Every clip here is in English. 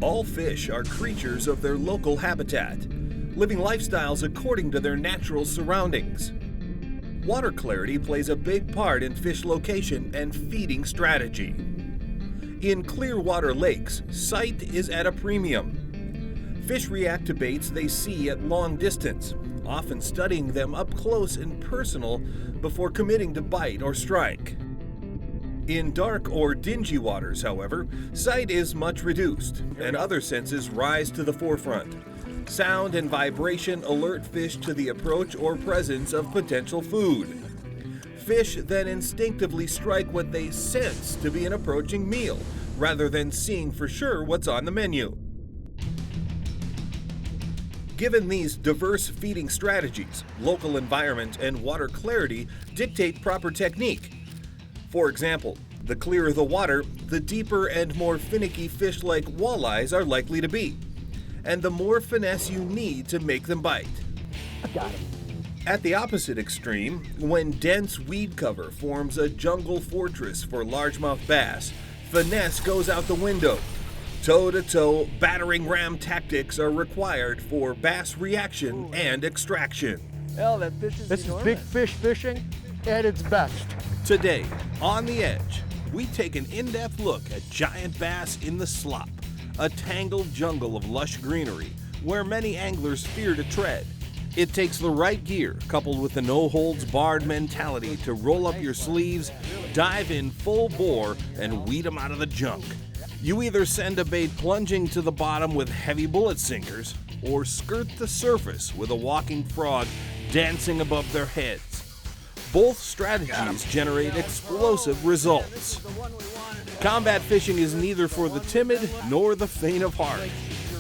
All fish are creatures of their local habitat, living lifestyles according to their natural surroundings. Water clarity plays a big part in fish location and feeding strategy. In clear water lakes, sight is at a premium. Fish react to baits they see at long distance, often studying them up close and personal before committing to bite or strike. In dark or dingy waters, however, sight is much reduced, and other senses rise to the forefront. Sound and vibration alert fish to the approach or presence of potential food. Fish then instinctively strike what they sense to be an approaching meal, rather than seeing for sure what's on the menu. Given these diverse feeding strategies, local environment and water clarity dictate proper technique. For example, the clearer the water, the deeper and more finicky fish like walleyes are likely to be, and the more finesse you need to make them bite. Got it. At the opposite extreme, when dense weed cover forms a jungle fortress for largemouth bass, finesse goes out the window. Toe-to-toe battering ram tactics are required for bass reaction and extraction. Hell, that fish is This enormous. is big fish fishing at its best. Today, on The Edge, we take an in-depth look at giant bass in the slop, a tangled jungle of lush greenery where many anglers fear to tread. It takes the right gear, coupled with the no-holds-barred mentality to roll up your sleeves, dive in full bore, and weed them out of the junk. You either send a bait plunging to the bottom with heavy bullet sinkers, or skirt the surface with a walking frog dancing above their heads. Both strategies generate explosive results. Combat fishing is neither for the timid nor the faint of heart,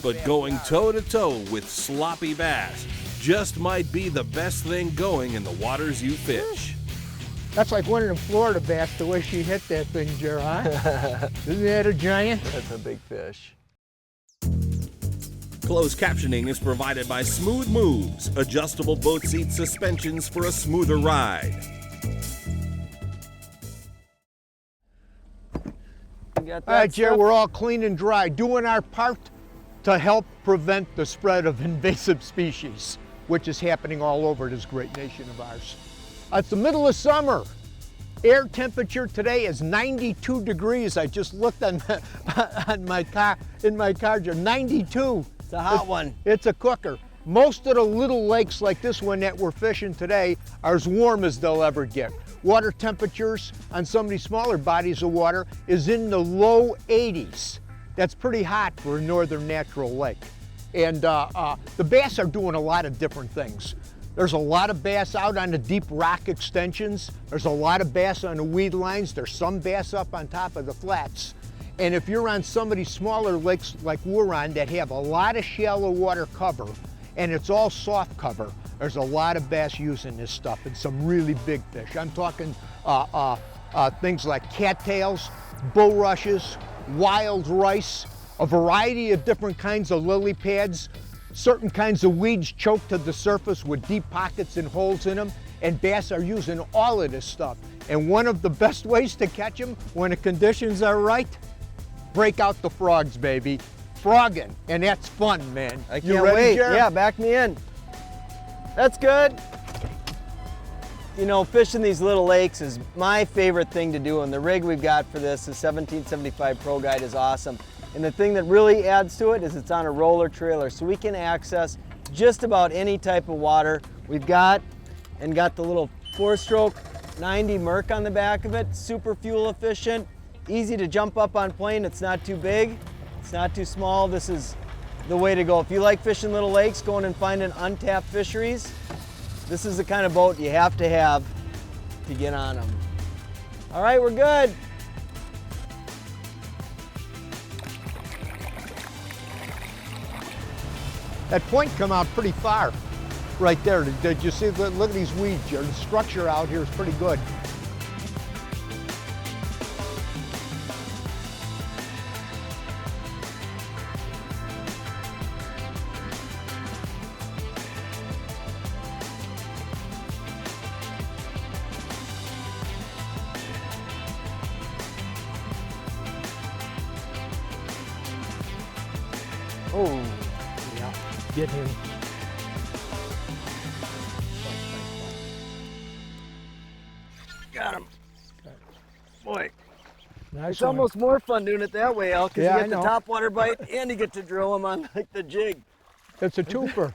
but going toe-to-toe with sloppy bass just might be the best thing going in the waters you fish. That's like winning in Florida bass, the way she hit that thing, Jer, huh? Isn't that a giant? That's a big fish. Closed captioning is provided by Smooth Moves, adjustable boat seat suspensions for a smoother ride. Got that All right, Jer, stuff? we're all clean and dry, doing our part to help prevent the spread of invasive species, which is happening all over this great nation of ours. It's the middle of summer. Air temperature today is 92 degrees. I just looked on my car, Jer, 92. It's a hot one. It's a cooker. Most of the little lakes like this one that we're fishing today are as warm as they'll ever get. Water temperatures on some of these smaller bodies of water is in the low 80s. That's pretty hot for a northern natural lake. And the bass are doing a lot of different things. There's a lot of bass out on the deep rock extensions. There's a lot of bass on the weed lines. There's some bass up on top of the flats. And if you're on some of these smaller lakes like we're on that have a lot of shallow water cover, and it's all soft cover, there's a lot of bass using this stuff and some really big fish. I'm talking things like cattails, bulrushes, wild rice, a variety of different kinds of lily pads, certain kinds of weeds choked to the surface with deep pockets and holes in them, and bass are using all of this stuff. And one of the best ways to catch them when the conditions are right, break out the frogs, baby. Frogging, and that's fun, man. I You can't ready, wait. Jer? Yeah, back me in. That's good. You know, fishing these little lakes is my favorite thing to do, and the rig we've got for this, the 1775 Pro Guide, is awesome. And the thing that really adds to it is it's on a roller trailer, so we can access just about any type of water we've got, and got the little 4-stroke 90 Merc on the back of it, super fuel efficient, easy to jump up on plane. It's not too big, it's not too small. This is the way to go. If you like fishing little lakes, going and finding untapped fisheries, this is the kind of boat you have to get on them. All right, we're good. That point come out pretty far right there. Did you see, look at these weeds here. The structure out here is pretty good. Oh, Yeah, get him. got him. Boy, Nice it's one. almost more fun doing it that way, Al, because Yeah, you I get the know. top water bite and you get to drill them on like the jig. It's a twofer.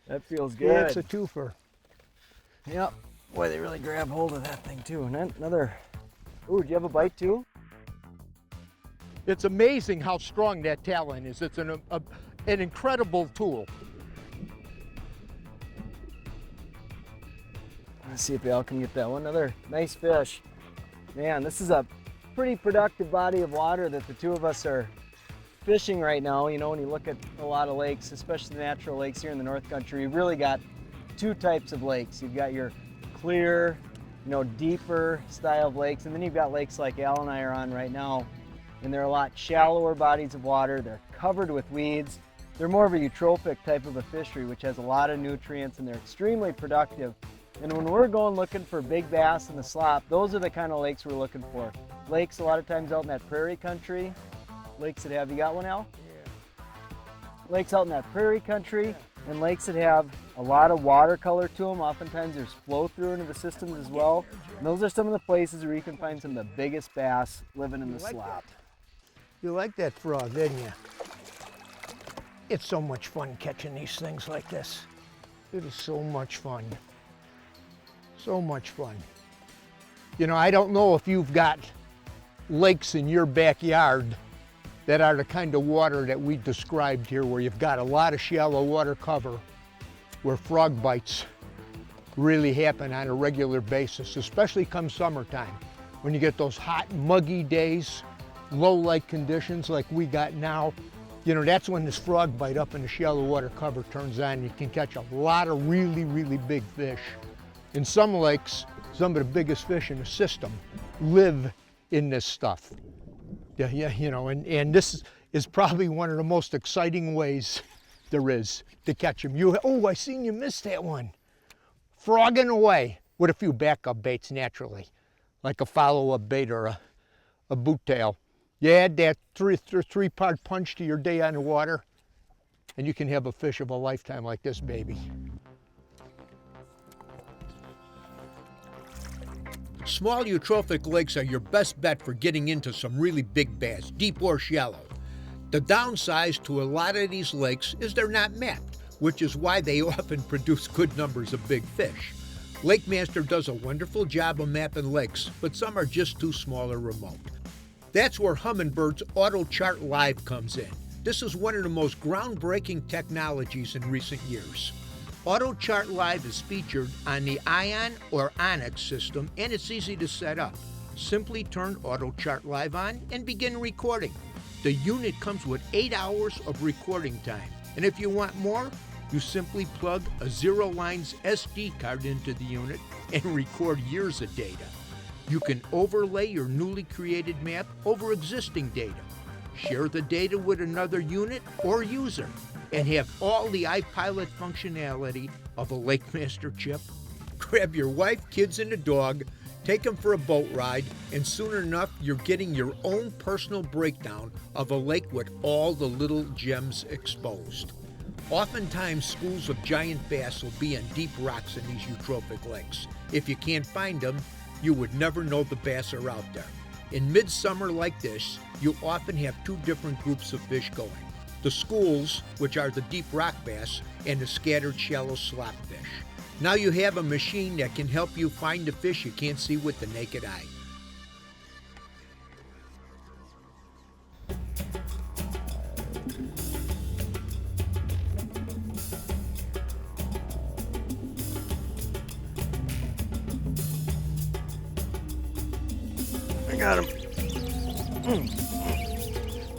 That feels good. Yeah, it's a twofer. Yep. Boy, they really grab hold of that thing too. And then another. Ooh, do you have a bite too? It's amazing how strong that talon is. It's an incredible tool. Let's see if Al can get that one. Another nice fish. Man, this is a pretty productive body of water that the two of us are fishing right now. You know, when you look at a lot of lakes, especially the natural lakes here in the North Country, you've really got two types of lakes. You've got your clear, you know, deeper style of lakes, and then you've got lakes like Al and I are on right now, and they're a lot shallower bodies of water. They're covered with weeds. They're more of a eutrophic type of a fishery, which has a lot of nutrients, and they're extremely productive. And when we're going looking for big bass in the slop, those are the kind of lakes we're looking for. Lakes a lot of times out in that prairie country. Lakes that have, you got one, Al? Yeah. Lakes out in that prairie country, and lakes that have a lot of watercolor to them. Oftentimes there's flow through into the systems as well. And those are some of the places where you can find some of the biggest bass living in the slop. You like that frog, didn't you? It's so much fun catching these things like this. It is so much fun. So much fun. You know, I don't know if you've got lakes in your backyard that are the kind of water that we described here, where you've got a lot of shallow water cover, where frog bites really happen on a regular basis, especially come summertime, when you get those hot, muggy days, low light conditions like we got now. You know, that's when this frog bite up in the shallow water cover turns on. You can catch a lot of really, really big fish. In some lakes, some of the biggest fish in the system live in this stuff. Yeah, you know, and this is probably one of the most exciting ways there is to catch them. Oh, I seen you miss that one. Frogging away with a few backup baits naturally, like a follow-up bait or a boot tail. You add that three-part punch to your day on the water, and you can have a fish of a lifetime like this baby. Small eutrophic lakes are your best bet for getting into some really big bass, deep or shallow. The downside to a lot of these lakes is they're not mapped, which is why they often produce good numbers of big fish. Lake Master does a wonderful job of mapping lakes, but some are just too small or remote. That's where Humminbird's Auto Chart Live comes in. This is one of the most groundbreaking technologies in recent years. Auto Chart Live is featured on the Ion or Onyx system, and it's easy to set up. Simply turn Auto Chart Live on and begin recording. The unit comes with 8 hours of recording time, and if you want more, you simply plug a Zero Lines SD card into the unit and record years of data. You can overlay your newly created map over existing data, share the data with another unit or user, and have all the iPilot functionality of a Lake Master chip. Grab your wife, kids, and a dog, take them for a boat ride, and soon enough, you're getting your own personal breakdown of a lake with all the little gems exposed. Oftentimes, schools of giant bass will be in deep rocks in these eutrophic lakes. If you can't find them, you would never know the bass are out there. In midsummer like this, you often have two different groups of fish going. The schools, which are the deep rock bass, and the scattered shallow slop fish. Now you have a machine that can help you find the fish you can't see with the naked eye. I got him.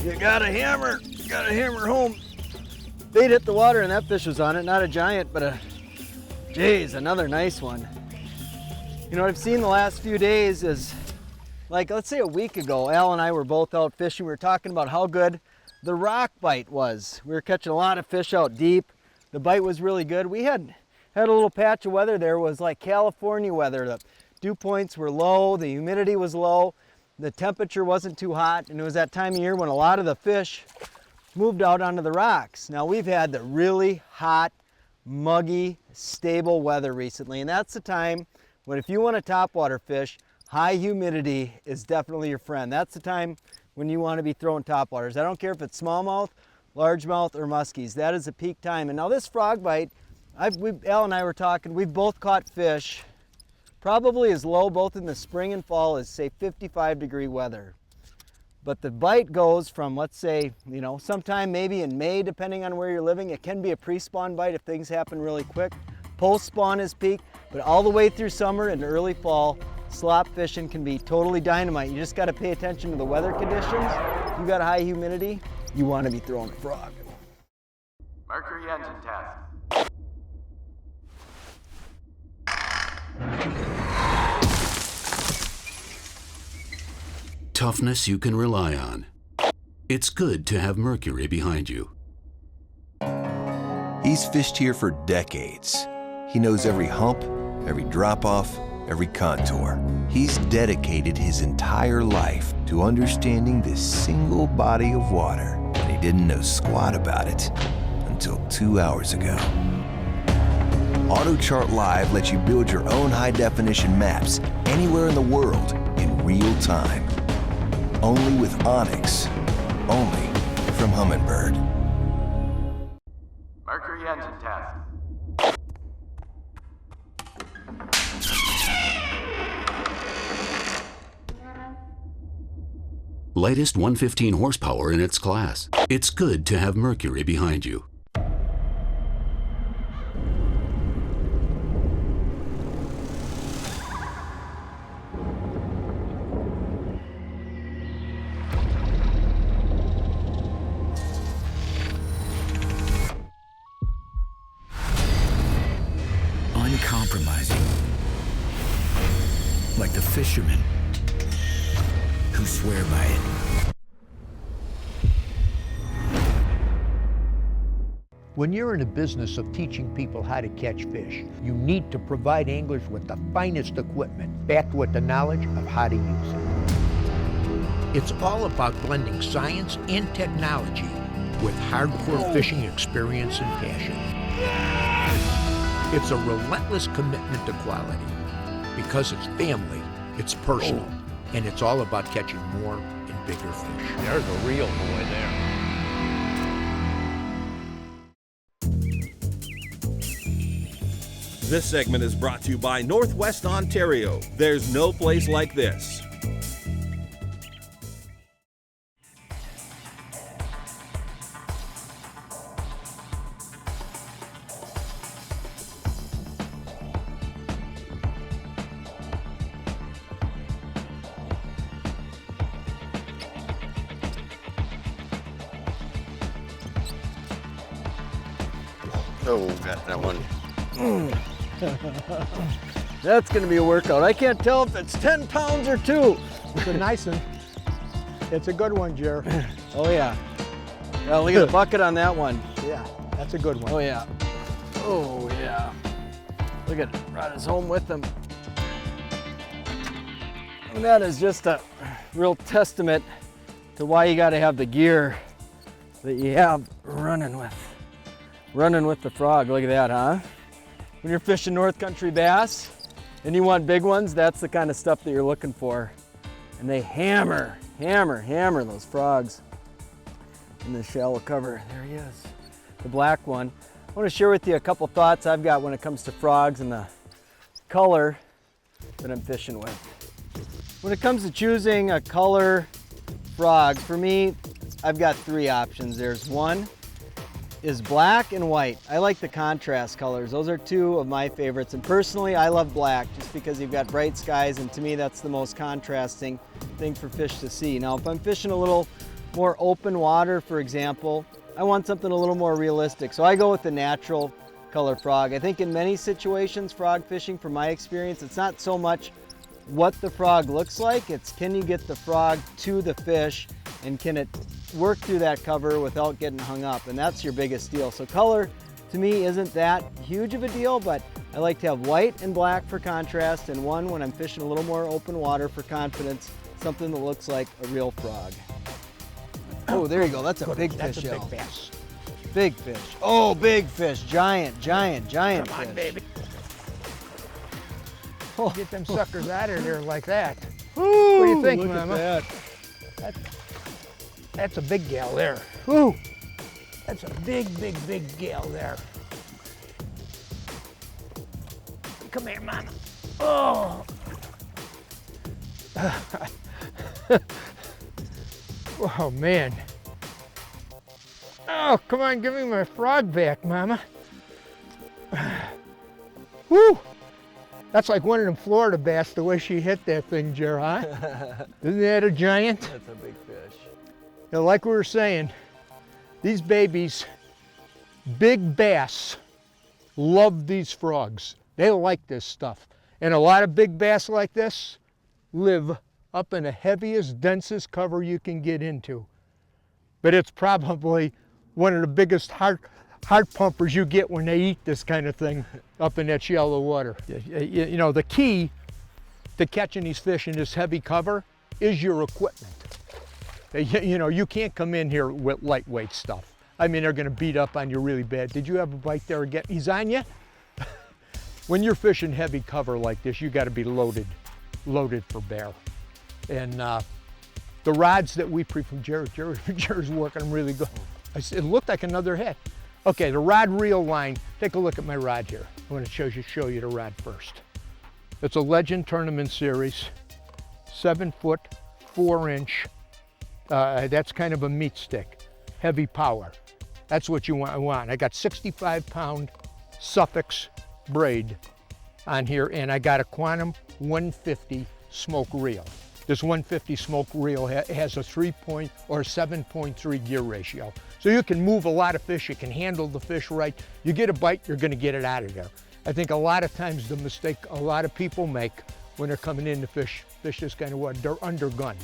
You got a hammer. Got a hammer home. Bait hit the water and that fish was on it. Not a giant, but geez, another nice one. You know what I've seen the last few days is, like, let's say a week ago, Al and I were both out fishing. We were talking about how good the rock bite was. We were catching a lot of fish out deep. The bite was really good. We had a little patch of weather there. It was like California weather. The dew points were low, the humidity was low, the temperature wasn't too hot, and it was that time of year when a lot of the fish moved out onto the rocks. Now we've had the really hot, muggy, stable weather recently, and that's the time when if you want to topwater fish, high humidity is definitely your friend. That's the time when you want to be throwing topwaters. I don't care if it's smallmouth, largemouth, or muskies. That is a peak time. And now this frog bite, Al and I were talking, we've both caught fish probably as low both in the spring and fall as say 55-degree weather. But the bite goes from, let's say, you know, sometime maybe in May, depending on where you're living. It can be a pre-spawn bite if things happen really quick. Post-spawn is peak, but all the way through summer and early fall, slop fishing can be totally dynamite. You just got to pay attention to the weather conditions. If you got high humidity, you want to be throwing a frog. Mercury engine test. Toughness you can rely on. It's good to have Mercury behind you. He's fished here for decades. He knows every hump, every drop-off, every contour. He's dedicated his entire life to understanding this single body of water, and he didn't know squat about it until 2 hours ago. AutoChart Live lets you build your own high-definition maps anywhere in the world in real time. Only with Onyx. Only from Humminbird. Mercury engine test. Lightest 115 horsepower in its class. It's good to have Mercury behind you. Uncompromising, like the fishermen who swear by it. When you're in the business of teaching people how to catch fish, you need to provide anglers with the finest equipment, backed with the knowledge of how to use it. It's all about blending science and technology with hardcore fishing experience and passion. It's a relentless commitment to quality because it's family, it's personal, and it's all about catching more and bigger fish. There's a real boy there. This segment is brought to you by Northwest Ontario. There's no place like this. Oh, got that one. That's going to be a workout. I can't tell if it's 10 pounds or 2. It's a nice one. It's a good one, Jer. Oh yeah. Well, look at the bucket on that one. Yeah, that's a good one. Oh yeah. Oh yeah. Look at it. Brought us home with him. And that is just a real testament to why you got to have the gear that you have running with the frog. Look at that, huh? When you're fishing North Country bass and you want big ones, that's the kind of stuff that you're looking for. And they hammer those frogs in the shallow cover. There he is, the black one. I want to share with you a couple thoughts I've got when it comes to frogs and the color that I'm fishing with. When it comes to choosing a color frog, for me, I've got 3 options. There's one is black and white. I like the contrast colors. Those are 2 of my favorites. And personally, I love black just because you've got bright skies, and to me, that's the most contrasting thing for fish to see. Now, if I'm fishing a little more open water, for example, I want something a little more realistic. So I go with the natural color frog. I think in many situations, frog fishing, from my experience, it's not so much what the frog looks like, it's can you get the frog to the fish and can it work through that cover without getting hung up, and that's your biggest deal. So color to me isn't that huge of a deal, but I like to have white and black for contrast, and one when I'm fishing a little more open water for confidence, something that looks like a real frog. Oh, there you go. That's a Good. big That's fish, a Al. big bass. Big fish. Oh, big fish. Giant, giant, giant Come fish. on, baby. Oh. Get them suckers out of there like that. Ooh, What do you think, look Mama? at that. That's a big gal there. Ooh, that's a big, big, big gal there. Come here, Mama. Oh. Oh, man. Oh, come on, give me my frog back, Mama. Woo! That's like one of them Florida bass, the way she hit that thing, Jer, huh? Isn't that a giant? That's a big fish. Now, like we were saying, these babies, big bass, love these frogs. They like this stuff. And a lot of big bass like this live up in the heaviest, densest cover you can get into. But it's probably one of the biggest heart pumpers you get when they eat this kind of thing up in that shallow water. You know, the key to catching these fish in this heavy cover is your equipment. You know, you can't come in here with lightweight stuff. I mean, they're gonna beat up on you really bad. Did you have a bite there again? He's on you? When you're fishing heavy cover like this, you gotta be loaded for bear. And the rods that we prefer, Jerry's working them really good. It looked like another head. Okay, the rod reel line, take a look at my rod here. I want to show you the rod first. It's a Legend Tournament Series, 7 foot, 4 inch. That's kind of a meat stick, heavy power. That's what you want. I got 65-pound Suffolk's braid on here, and I got a Quantum 150 smoke reel. This 150 smoke reel has a 7.3 gear ratio. So you can move a lot of fish, you can handle the fish right. You get a bite, you're gonna get it out of there. I think a lot of times the mistake a lot of people make when they're coming in to fish this kind of water, they're undergunned.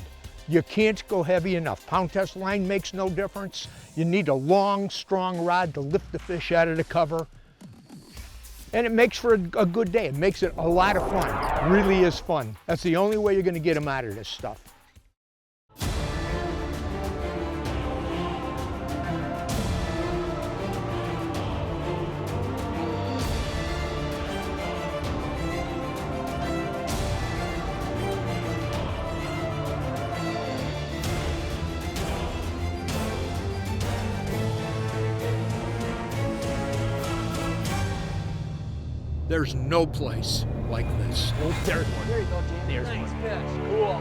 You can't go heavy enough. Pound test line makes no difference. You need a long, strong rod to lift the fish out of the cover. And it makes for a good day. It makes it a lot of fun. It really is fun. That's the only way you're gonna get them out of this stuff. There's no place like this. Oh, there's one. There you go, Jamie. There's nice one. fish. Cool.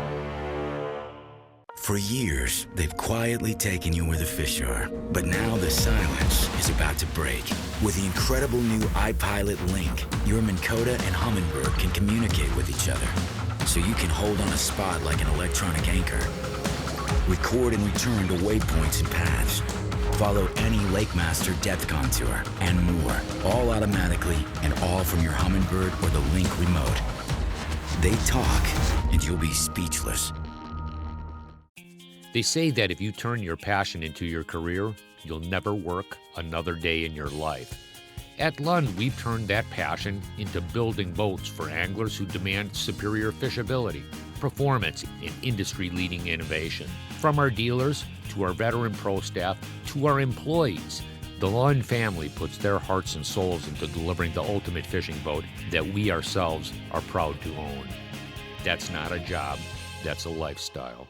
For years, they've quietly taken you where the fish are. But now the silence is about to break. With the incredible new iPilot Link, your Minn Kota and Humminbird can communicate with each other. So you can hold on a spot like an electronic anchor. Record and return to waypoints and paths. Follow any Lake Master depth contour, and more, all automatically and all from your Humminbird or the Link remote. They talk, and you'll be speechless. They say that if you turn your passion into your career, you'll never work another day in your life. At Lund, we've turned that passion into building boats for anglers who demand superior fishability, performance, and industry-leading innovation. From our dealers, to our veteran pro staff, to our employees, the Lund family puts their hearts and souls into delivering the ultimate fishing boat that we ourselves are proud to own. That's not a job, that's a lifestyle.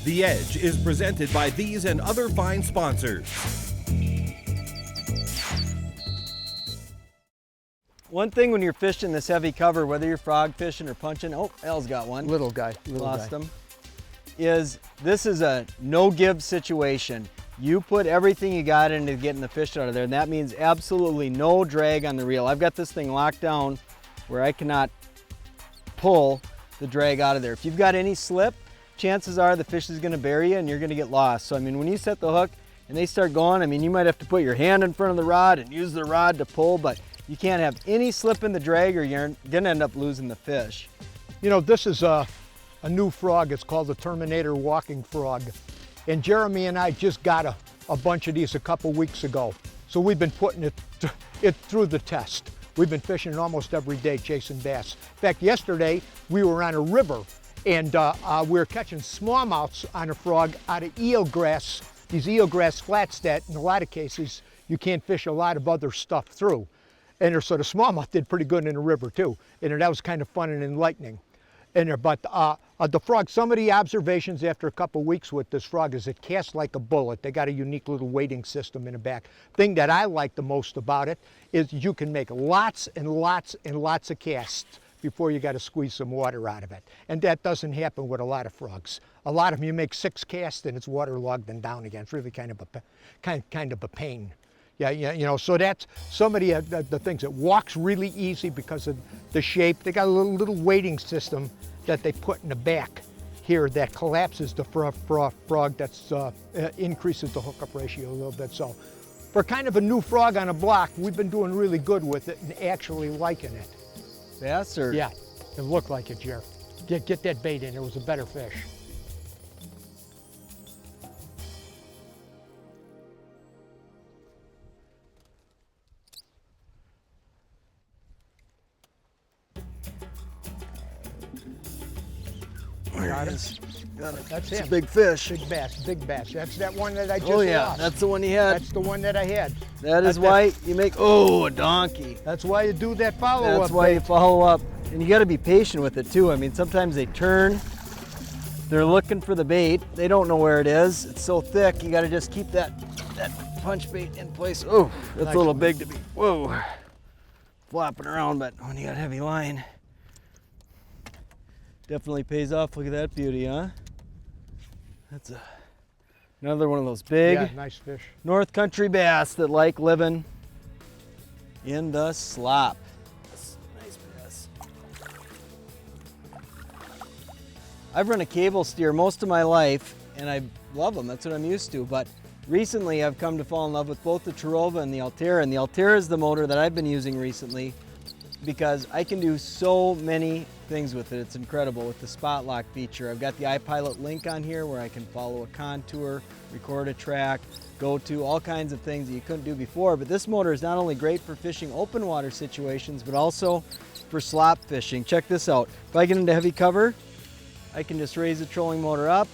The Edge is presented by these and other fine sponsors. One thing when you're fishing this heavy cover, whether you're frog fishing or punching, oh, Al's got one. Little guy, Lost him. This is a no-give situation. You put everything you got into getting the fish out of there, and that means absolutely no drag on the reel. I've got this thing locked down where I cannot pull the drag out of there. If you've got any slip, chances are the fish is gonna bury you and you're gonna get lost. So I mean, when you set the hook and they start going, I mean, you might have to put your hand in front of the rod and use the rod to pull, but you can't have any slip in the drag or you're gonna end up losing the fish. You know, this is a new frog. It's called the Terminator walking frog. And Jeremy and I just got a bunch of these a couple weeks ago. So we've been putting it through the test. We've been fishing almost every day chasing bass. In fact, yesterday we were on a river and we were catching smallmouths on a frog out of eelgrass, these eelgrass flats that in a lot of cases you can't fish a lot of other stuff through. And so the smallmouth did pretty good in the river too. And that was kind of fun and enlightening. But the frog, some of the observations after a couple weeks with this frog is it casts like a bullet. They got a unique little weighting system in the back. Thing that I like the most about it is you can make lots and lots and lots of casts before you got to squeeze some water out of it. And that doesn't happen with a lot of frogs. A lot of them, you make 6 casts and it's waterlogged and down again. It's really kind of a pain. Yeah, you know, so that's some of the things. It walks really easy because of the shape. They got a little weighting system that they put in the back here that collapses the frog, that's increases the hookup ratio a little bit. So for kind of a new frog on a block, we've been doing really good with it and actually liking it. Bass or? Yeah, it looked like it, Jer. Get that bait in, it was a better fish. Got it. Got it. That's it's him. A big fish. Big bass, big bass. That's that one that I just lost. Oh yeah, lost. that's the one you had. That's the one that I had. That is why you make, a donkey. That's why you do that follow-up. That's why you follow up. And you gotta be patient with it too. I mean, sometimes they turn, they're looking for the bait. They don't know where it is. It's so thick, you gotta just keep that punch bait in place. Oh, that's a little big to be, flopping around, but when you got a heavy line, definitely pays off. Look at that beauty, huh? That's another one of those big, nice fish. North Country bass that like living in the slop. Nice bass. I've run a cable steer most of my life, and I love them. That's what I'm used to. But recently, I've come to fall in love with both the Terova and the Altera. And the Altera is the motor that I've been using recently because I can do so many things with it. It's incredible with the spot lock feature. I've got the iPilot link on here where I can follow a contour, record a track, go to all kinds of things that you couldn't do before. But this motor is not only great for fishing open water situations, but also for slop fishing. Check this out. If I get into heavy cover, I can just raise the trolling motor up.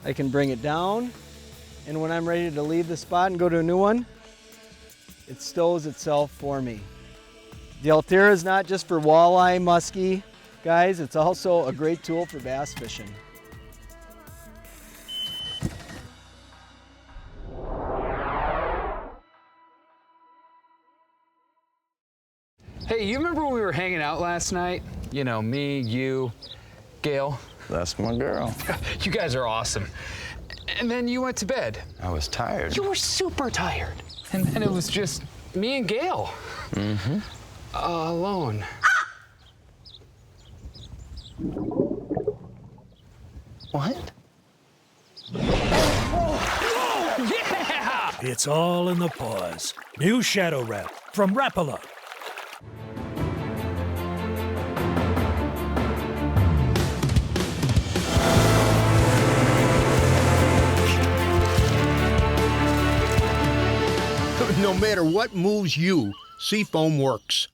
I can bring it down. And when I'm ready to leave the spot and go to a new one, it stows itself for me. The Altera is not just for walleye, muskie, guys, it's also a great tool for bass fishing. Hey, you remember when we were hanging out last night? You know, me, you, Gail. That's my girl. You guys are awesome. And then you went to bed. I was tired. You were super tired. And then it was just me and Gail. Mm-hmm. Alone. What? Whoa, yeah! It's all in the paws. New Shadow Wrap from Rapala. No matter what moves you, Seafoam works.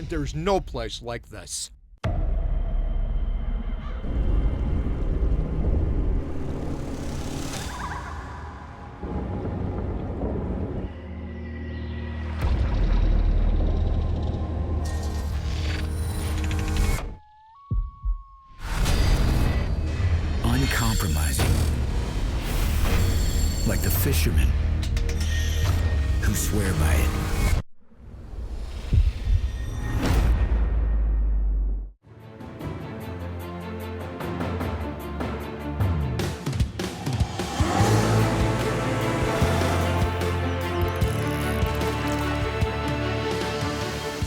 There's no place like this. Uncompromising, like the fishermen who swear by it.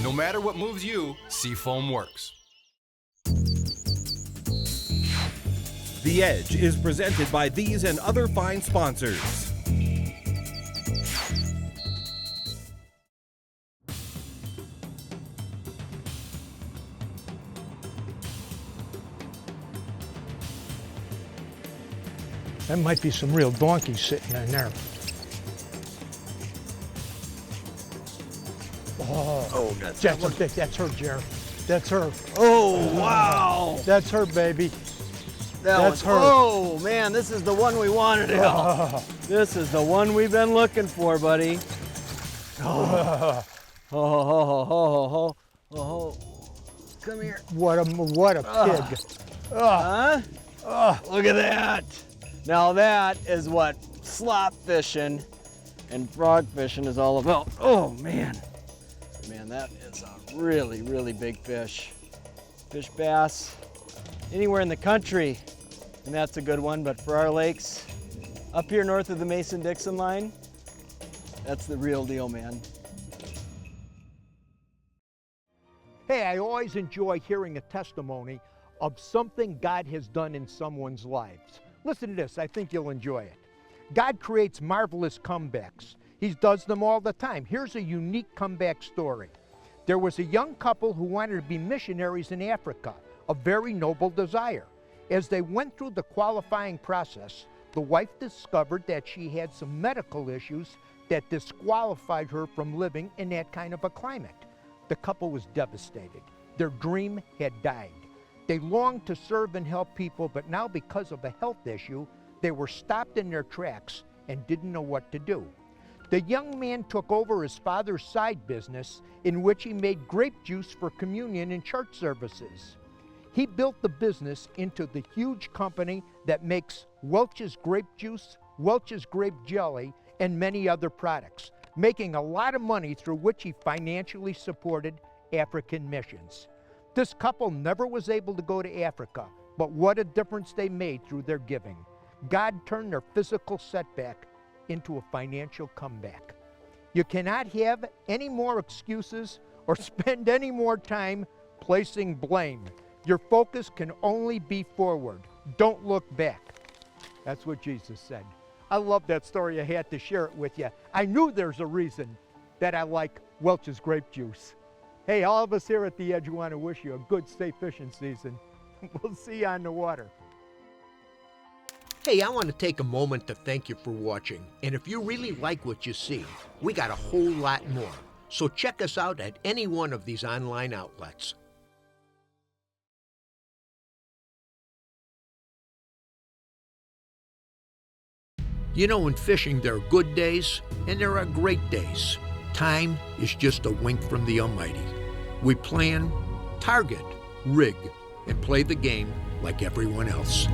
No matter what moves you, Seafoam works. The Edge is presented by these and other fine sponsors. That might be some real donkeys sitting in there. Oh, that's her, Jared. That's her. Oh, wow. That's her, baby. That's her. Oh, man, this is the one we wanted. This is the one we've been looking for, buddy. Oh. Come here. What a pig. Huh? Look at that. Now that is what slop fishing and frog fishing is all about. Oh, man. Man, that is a really, really big fish. Fish bass anywhere in the country, and that's a good one, but for our lakes, up here north of the Mason-Dixon line, that's the real deal, man. Hey, I always enjoy hearing a testimony of something God has done in someone's lives. Listen to this, I think you'll enjoy it. God creates marvelous comebacks. He does them all the time. Here's a unique comeback story. There was a young couple who wanted to be missionaries in Africa, a very noble desire. As they went through the qualifying process, the wife discovered that she had some medical issues that disqualified her from living in that kind of a climate. The couple was devastated. Their dream had died. They longed to serve and help people, but now because of a health issue, they were stopped in their tracks and didn't know what to do. The young man took over his father's side business in which he made grape juice for communion and church services. He built the business into the huge company that makes Welch's grape juice, Welch's grape jelly, and many other products, making a lot of money through which he financially supported African missions. This couple never was able to go to Africa, but what a difference they made through their giving. God turned their physical setback into a financial comeback. You cannot have any more excuses or spend any more time placing blame. Your focus can only be forward. Don't look back. That's what Jesus said. I love that story. I had to share it with you. I knew there's a reason that I like Welch's grape juice. Hey, all of us here at The Edge want to wish you a good, safe fishing season. We'll see you on the water. Hey, I want to take a moment to thank you for watching. And if you really like what you see, we got a whole lot more. So check us out at any one of these online outlets. You know, in fishing, there are good days and there are great days. Time is just a wink from the Almighty. We plan, target, rig, and play the game like everyone else.